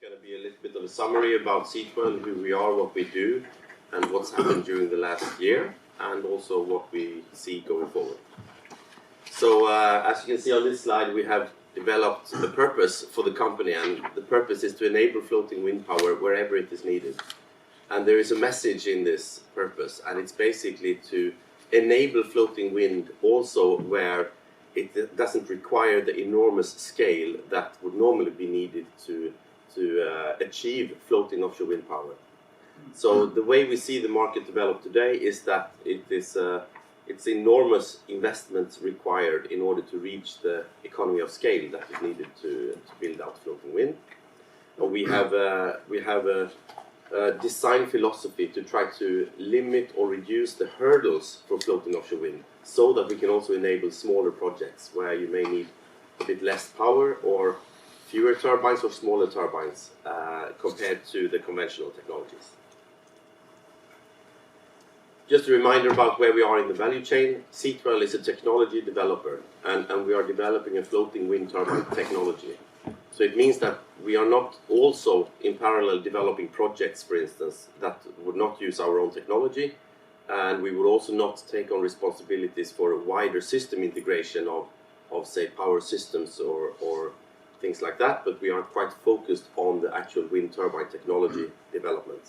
going to be a little bit of a summary about SeaTwirl, who we are, what we do, and what's happened during the last year, and also what we see going forward. So, as you can see on this slide, we have developed a purpose for the company, and the purpose is to enable floating wind power wherever it is needed. And there is a message in this purpose, and it's basically to enable floating wind also where it doesn't require the enormous scale that would normally be needed to achieve floating offshore wind power. So the way we see the market develop today is that it's enormous investments required in order to reach the economy of scale that is needed to build out floating wind. And we have a design philosophy to try to limit or reduce the hurdles for floating offshore wind, so that we can also enable smaller projects where you may need a bit less power or fewer turbines or smaller turbines compared to the conventional technologies. Just a reminder about where we are in the value chain. SeaTwirl is a technology developer, and we are developing a floating wind turbine technology. So it means that we are not also in parallel developing projects, for instance, that would not use our own technology, and we would also not take on responsibilities for a wider system integration of say, power systems or things like that, but we are quite focused on the actual wind turbine technology development.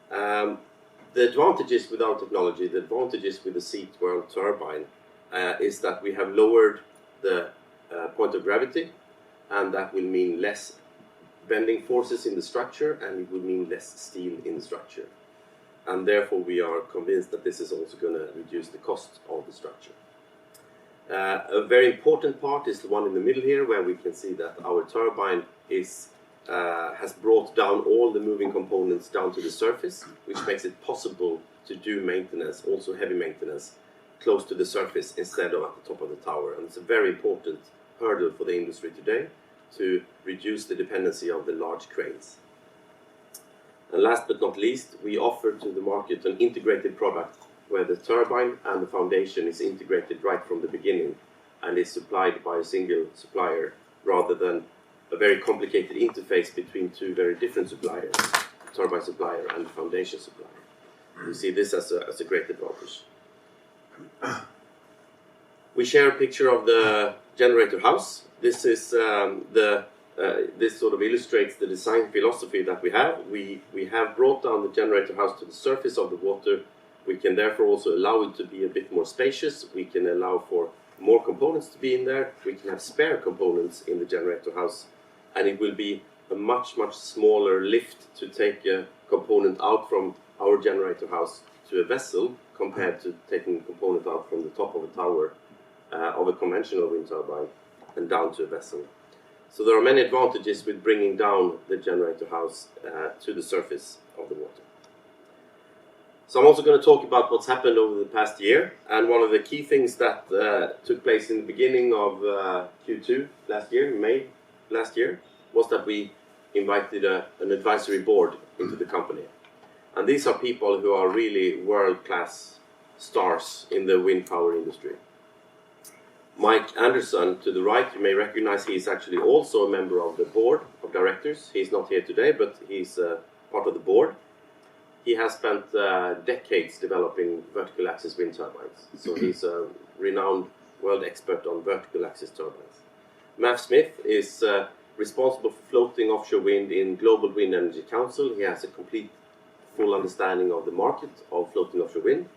The advantages with our technology, the advantages with the SeaTwirl turbine is that we have lowered the point of gravity, and that will mean less bending forces in the structure, and it will mean less steel in the structure. And therefore we are convinced that this is also going to reduce the cost of the structure. A very important part is the one in the middle here, where we can see that our turbine has brought down all the moving components down to the surface, which makes it possible to do maintenance, also heavy maintenance, close to the surface instead of at the top of the tower. And it's a very important hurdle for the industry today to reduce the dependency of the large cranes. And last but not least, we offer to the market an integrated product where the turbine and the foundation is integrated right from the beginning and is supplied by a single supplier rather than a very complicated interface between two very different suppliers, the turbine supplier and the foundation supplier. We see this as a great advantage. We share a picture of the generator house. This is this sort of illustrates the design philosophy that we have. We have brought down the generator house to the surface of the water. We can therefore also allow it to be a bit more spacious. We can allow for more components to be in there. We can have spare components in the generator house, and it will be a much smaller lift to take a component out from our generator house to a vessel compared to taking a component out from the top of a tower of a conventional wind turbine and down to a vessel. So there are many advantages with bringing down the generator house to the surface of the water. So I'm also going to talk about what's happened over the past year, and one of the key things that took place in the beginning of Q2 last year, May last year, was that we invited an advisory board into the company. And these are people who are really world-class stars in the wind power industry. Mike Anderson, to the right, you may recognize he is actually also a member of the board of directors. He's not here today, but he's part of the board. He has spent decades developing vertical axis wind turbines. So he's a renowned world expert on vertical axis turbines. Matt Smith is responsible for floating offshore wind in Global Wind Energy Council. He has a complete, full understanding of the market of floating offshore wind.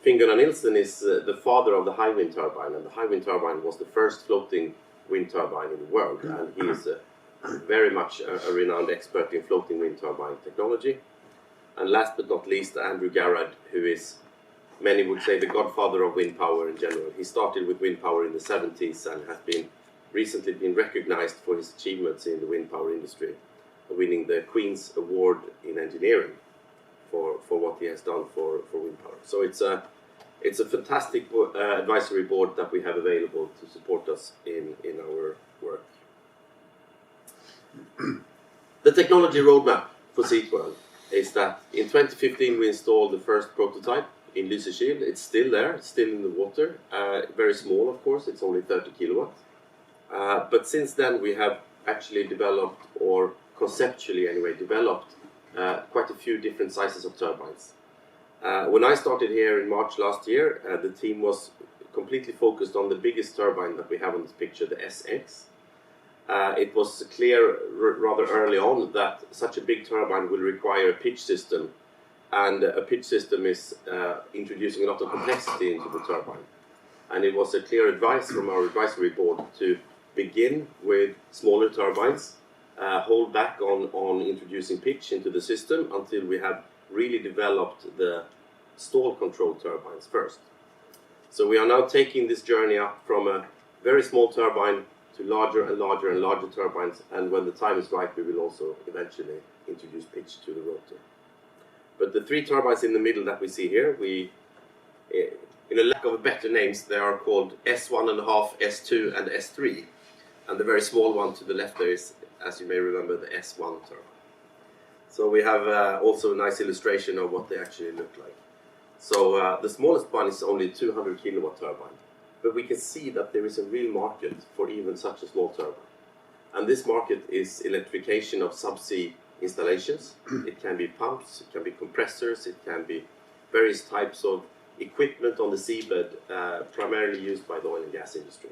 Finn-Gunnar Nilsson is the father of the high wind turbine, and the high wind turbine was the first floating wind turbine in the world, and he is very much a renowned expert in floating wind turbine technology. And last but not least, Andrew Garrard, who is, many would say, the godfather of wind power in general. He started with wind power in the 70s and has recently been recognized for his achievements in the wind power industry, winning the Queen's Award in Engineering for what he has done for wind power. So it's a fantastic advisory board that we have available to support us in our work. The technology roadmap for SeaTwirl is that in 2015 we installed the first prototype in Lysekil. It's still there, it's still in the water, very small of course, it's only 30 kilowatts. But since then we have actually developed, or conceptually anyway, developed quite a few different sizes of turbines. When I started here in March last year, the team was completely focused on the biggest turbine that we have on this picture, the SX. It was clear rather early on that such a big turbine will require a pitch system, and a pitch system is introducing a lot of complexity into the turbine. And it was a clear advice from our advisory board to begin with smaller turbines, hold back on introducing pitch into the system until we have really developed the stall control turbines first. So we are now taking this journey up from a very small turbine to larger and larger and larger turbines, and when the time is right, we will also eventually introduce pitch to the rotor. But the three turbines in the middle that we see here, in a lack of better names, they are called S1.5, S2 and S3. And the very small one to the left there is, as you may remember, the S1 turbine. So we have also a nice illustration of what they actually look like. So the smallest one is only 200 kilowatt turbine. But we can see that there is a real market for even such a small turbine. And this market is electrification of subsea installations. It can be pumps, it can be compressors, it can be various types of equipment on the seabed, primarily used by the oil and gas industry.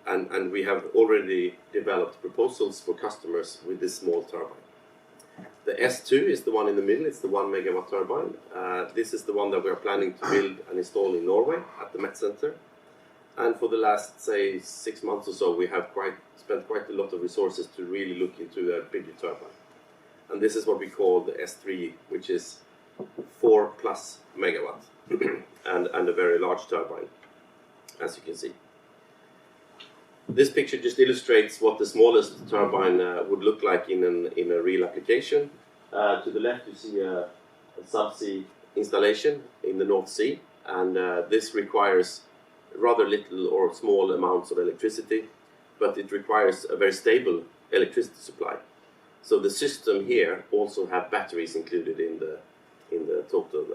And we have already developed proposals for customers with this small turbine. The S2 is the one in the middle, it's the 1 megawatt turbine. This is the one that we are planning to build and install in Norway at the Met Center. And for the last, say, 6 months or so, we have spent quite a lot of resources to really look into a bigger turbine. And this is what we call the S3, which is 4 plus megawatt, and a very large turbine, as you can see. This picture just illustrates what the smallest turbine would look like in a real application. To the left you see a subsea installation in the North Sea, and this requires rather little or small amounts of electricity, but it requires a very stable electricity supply. So the system here also have batteries included in the total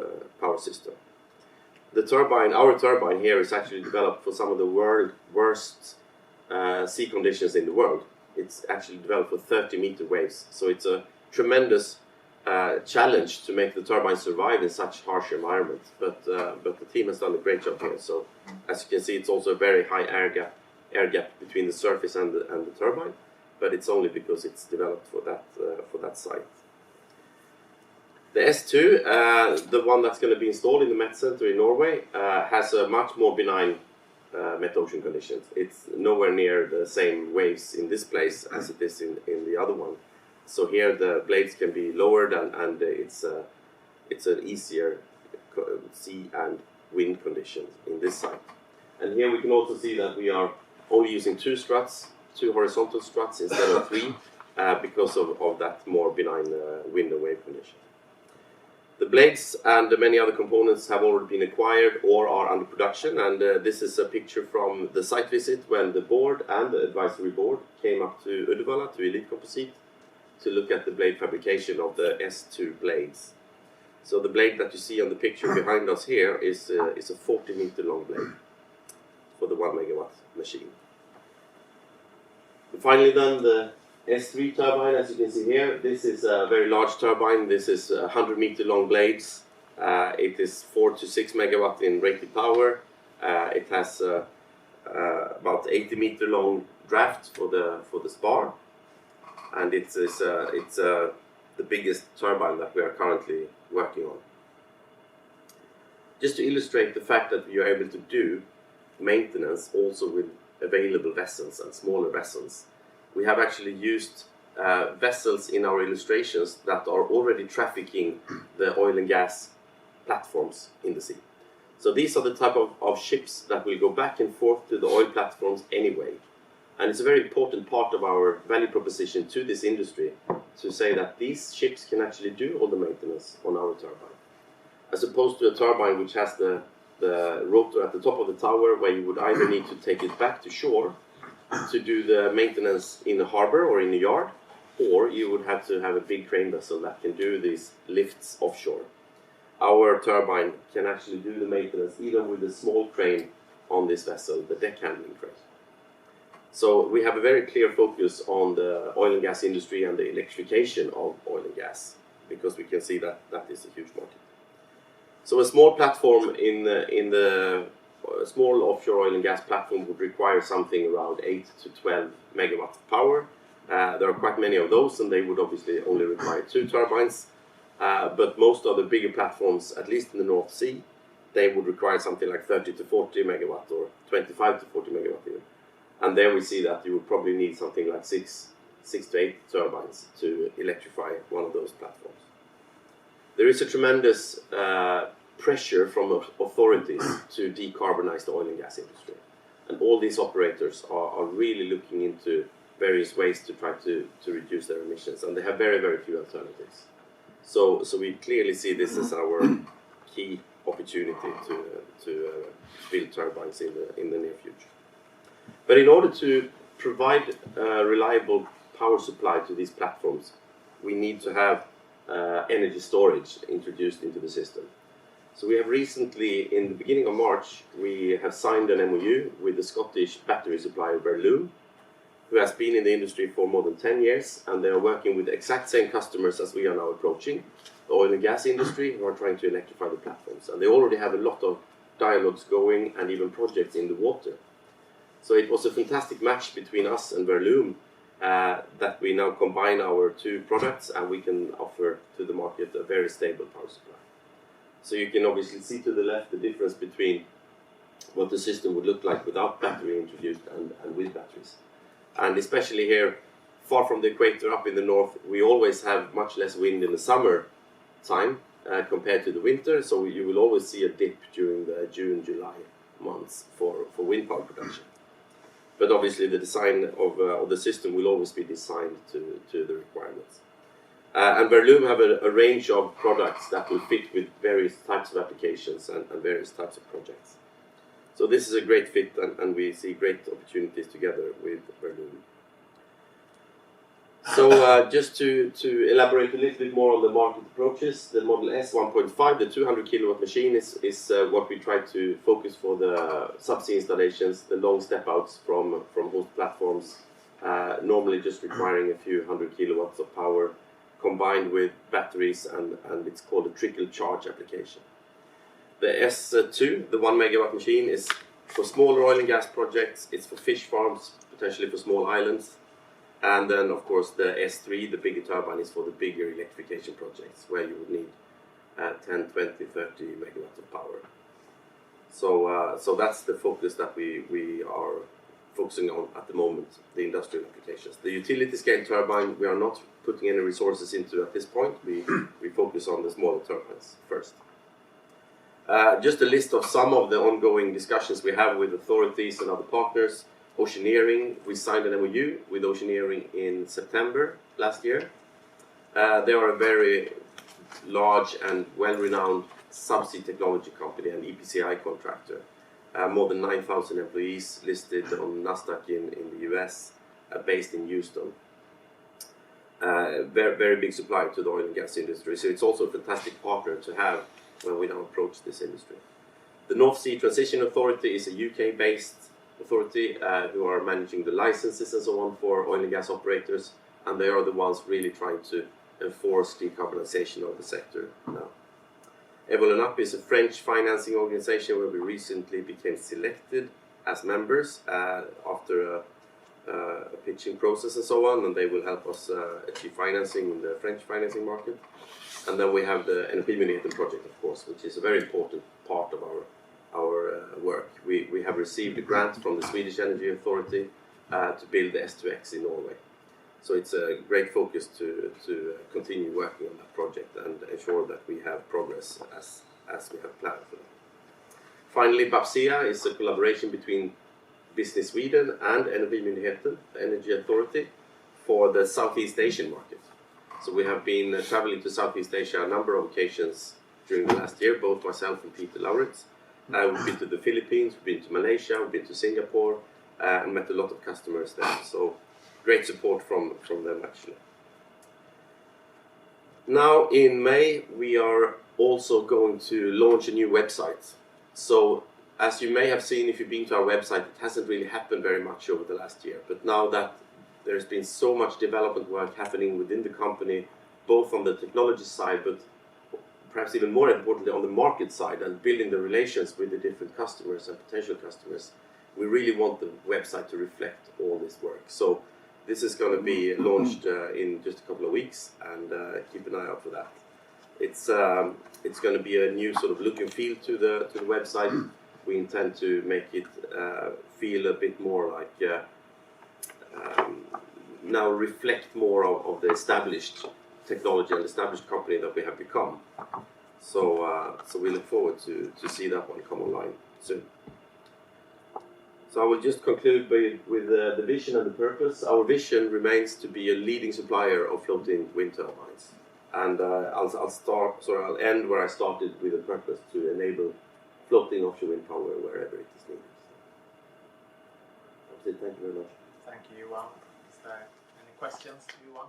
power system. The turbine, our turbine here, is actually developed for some of the worst sea conditions in the world. It's actually developed for 30-meter waves, so it's a tremendous challenge to make the turbine survive in such harsh environments. But the team has done a great job here. So as you can see, it's also a very high air gap between the surface and the turbine. But it's only because it's developed for that site. The S2, the one that's going to be installed in the Met Center in Norway, has a much more benign Met ocean conditions. It's nowhere near the same waves in this place as it is in the other one. So here the blades can be lowered, and it's an easier sea and wind conditions in this site. And here we can also see that we are only using 2 struts, 2 horizontal struts instead of 3, because of that more benign wind and wave condition. The blades and many other components have already been acquired or are under production, and this is a picture from the site visit when the board and the advisory board came up to Uddevalla, to Elite Composite, to look at the blade fabrication of the S2 blades. So the blade that you see on the picture behind us here is a 40-meter long blade for the 1 megawatt machine. And finally then, the S3 turbine, as you can see here, this is a very large turbine. This is 100-meter long blades. It is 4 to 6 megawatt in rated power. It has about 80-meter long draft for the spar, and it's the biggest turbine that we are currently working on. Just to illustrate the fact that we are able to do maintenance also with available vessels and smaller vessels, we have actually used vessels in our illustrations that are already trafficking the oil and gas platforms in the sea. So these are the type of ships that will go back and forth to the oil platforms anyway. And it's a very important part of our value proposition to this industry to say that these ships can actually do all the maintenance on our turbine, as opposed to a turbine which has the rotor at the top of the tower, where you would either need to take it back to shore to do the maintenance in a harbor or in a yard, or you would have to have a big crane vessel that can do these lifts offshore. Our turbine can actually do the maintenance even with a small crane on this vessel, the deck handling crane. So we have a very clear focus on the oil and gas industry and the electrification of oil and gas, because we can see that that is a huge market. So a small platform in the small offshore oil and gas platform would require something around 8 to 12 megawatts of power. There are quite many of those, and they would obviously only require 2 turbines. But most of the bigger platforms, at least in the North Sea, they would require something like 30 to 40 megawatt or 25 to 40 megawatt even. And there we see that you would probably need something like 6 to 8 turbines to electrify one of those platforms. There is a tremendous pressure from authorities to decarbonize the oil and gas industry. And all these operators are really looking into various ways to try to reduce their emissions, and they have very, very few alternatives. So we clearly see this as our key opportunity to build turbines in the near future. But in order to provide reliable power supply to these platforms, we need to have energy storage introduced into the system. So we have recently, in the beginning of March, we have signed an MOU with the Scottish battery supplier Verloom, who has been in the industry for more than 10 years, and they are working with the exact same customers as we are now approaching, the oil and gas industry, who are trying to electrify the platforms. And they already have a lot of dialogues going and even projects in the water. So it was a fantastic match between us and Verloom, that we now combine our 2 products, and we can offer to the market a very stable power supply. So you can obviously see to the left the difference between what the system would look like without battery introduced and with batteries. And especially here, far from the equator up in the north, we always have much less wind in the summer time compared to the winter, so you will always see a dip during the June, July months for wind power production. But obviously the design of the system will always be designed to the requirements. And Verloom have a range of products that will fit with various types of applications and various types of projects. So this is a great fit, and we see great opportunities together with Verloom. So just to elaborate a little bit more on the market approaches, the Model S 1.5, the 200 kilowatt machine, is what we try to focus for the subsea installations, the long step outs from host platforms, normally just requiring a few 100 kilowatts of power, combined with batteries, and it's called a trickle charge application. The S2, the 1 megawatt machine, is for smaller oil and gas projects, it's for fish farms, potentially for small islands. And then, of course, the S3, the bigger turbine, is for the bigger electrification projects, where you would need 10, 20, 30 megawatts of power. So that's the focus that we are focusing on at the moment, the industrial applications. The utility scale turbine, we are not putting any resources into at this point. We focus on the smaller turbines first. Just a list of some of the ongoing discussions we have with authorities and other partners. Oceaneering, we signed an MOU with Oceaneering in September last year. They are a very large and well-renowned subsea technology company and EPCI contractor. More than 9,000 employees listed on Nasdaq in the US, based in Houston. Very, very big supplier to the oil and gas industry, so it's also a fantastic partner to have when we now approach this industry. The North Sea Transition Authority is a UK-based authority who are managing the licenses and so on for oil and gas operators, and they are the ones really trying to enforce decarbonization of the sector now. Evolenap is a French financing organization where we recently became selected as members after a pitching process and so on, and they will help us achieve financing in the French financing market. And then we have the Energimyndigheten project, of course, which is a very important part of our work. We have received a grant from the Swedish Energy Authority to build the S2X in Norway. So it's a great focus to continue working on that project and ensure that we have progress as we have planned for that. Finally, BAPSEA is a collaboration between Business Sweden and Energimyndigheten, the Energy Authority, for the Southeast Asian market. So we have been traveling to Southeast Asia a number of occasions during the last year, both myself and Peter Lauritz. We've been to the Philippines, we've been to Malaysia, we've been to Singapore, and met a lot of customers there. So great support from them actually. Now in May we are also going to launch a new website. So as you may have seen if you've been to our website, it hasn't really happened very much over the last year. But now that there's been so much development work happening within the company, both on the technology side, but perhaps even more importantly on the market side and building the relations with the different customers and potential customers, we really want the website to reflect all this work. So this is going to be launched in just a couple of weeks, and keep an eye out for that. It's going to be a new sort of look and feel to the website. We intend to make it feel a bit more like now reflect more of the established technology and established company that we have become. So we look forward to see that one come online soon. So I will just conclude with the vision and the purpose. Our vision remains to be a leading supplier of floating wind turbines. And I'll end where I started with the purpose, to enable floating offshore wind power wherever it is needed. That's it. Thank you very much. Thank you, Johan. Is there any questions to Johan?